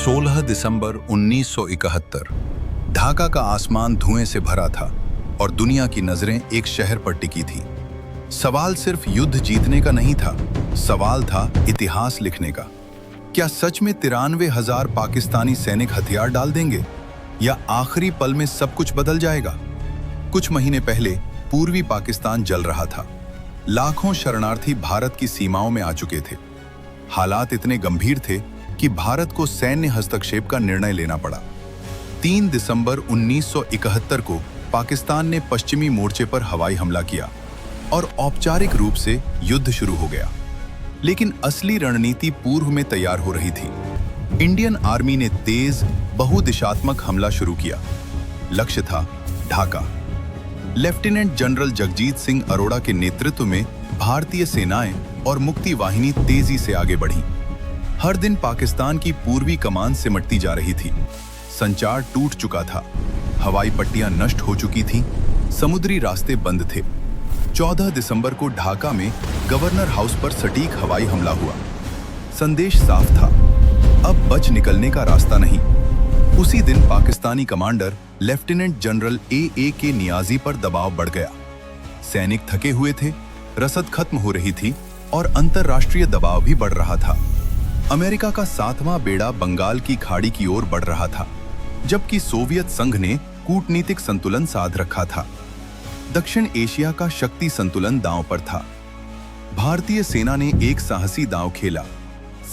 16 दिसंबर 1971 ढाका का आसमान धुएं से भरा था और दुनिया की नजरें एक शहर पर टिकी थी। सवाल सिर्फ युद्ध जीतने का नहीं था, सवाल था इतिहास लिखने का। क्या सच में 93,000 पाकिस्तानी सैनिक हथियार डाल देंगे या आखिरी पल में सब कुछ बदल जाएगा? कुछ महीने पहले पूर्वी पाकिस्तान जल रहा था। लाखों शरणार्थी भारत की सीमाओं में आ चुके थे। हालात इतने गंभीर थे कि भारत को सैन्य हस्तक्षेप का निर्णय लेना पड़ा। 3 दिसंबर 1971 को पाकिस्तान ने पश्चिमी मोर्चे पर हवाई हमला किया और औपचारिक रूप से युद्ध शुरू हो गया। लेकिन असली रणनीति पूर्व में तैयार हो रही थी। इंडियन आर्मी ने तेज बहुदिशात्मक हमला शुरू किया। लक्ष्य था ढाका। लेफ्टिनेंट जनरल जगजीत सिंह अरोड़ा के नेतृत्व में भारतीय सेनाएं और मुक्ति वाहिनी तेजी से आगे बढ़ी। हर दिन पाकिस्तान की पूर्वी कमान सिमटती जा रही थी। संचार टूट चुका था, हवाई पट्टियां नष्ट हो चुकी थीं, समुद्री रास्ते बंद थे। 14 दिसंबर को ढाका में गवर्नर हाउस पर सटीक हवाई हमला हुआ। संदेश साफ था, अब बच निकलने का रास्ता नहीं। उसी दिन Pakistani commander lieutenant general A K. Niazi पर दबाव बढ़ गया। सैनिक थके हुए थे, रसद खत्म हो रही थी और अंतर्राष्ट्रीय दबाव भी बढ़ रहा था। अमेरिका का 7वां बेड़ा बंगाल की खाड़ी की ओर बढ़ रहा था, जबकि सोवियत संघ ने कूटनीतिक संतुलन साध रखा था। दक्षिण एशिया का शक्ति संतुलन दांव पर था। भारतीय सेना ने एक साहसी दांव खेला,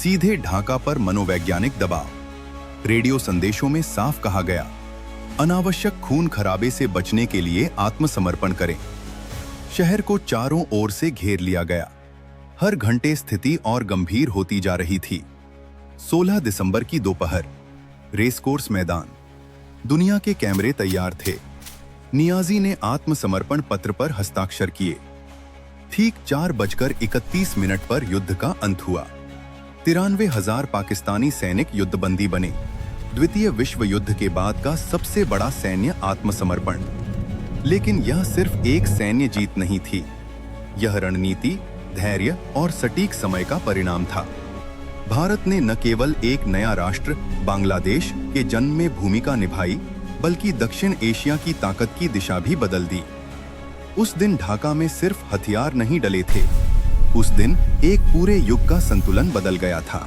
सीधे ढाका पर मनोवैज्ञानिक दबाव। रेडियो संदेशों में साफ कहा गया, अनावश्यक खून खराबे से बचने के लिए आत्मसमर्पण करें। शहर को चारों ओर से घेर लिया गया। हर घंटे स्थिति और गंभीर होती जा रही थी। 16 दिसंबर की दोपहर, रेसकोर्स मैदान। दुनिया के कैमरे तैयार थे। नियाजी ने आत्मसमर्पण पत्र पर हस्ताक्षर किए। ठीक 4:31 पर युद्ध का अंत हुआ। 93,000 पाकिस्तानी सैनिक युद्धबंदी बने। द्वितीय विश्व युद्ध के बाद का सबसे बड़ा सैन्य आत्मसमर्पण। लेकिन यह सिर्फ एक सैन्य जीत नहीं थी, यह रणनीति, धैर्य और सटीक समय का परिणाम था। भारत ने न केवल एक नया राष्ट्र बांग्लादेश के जन्म में भूमिका निभाई, बल्कि दक्षिण एशिया की ताकत की दिशा भी बदल दी। उस दिन ढाका में सिर्फ हथियार नहीं डले थे, उस दिन एक पूरे युग का संतुलन बदल गया था।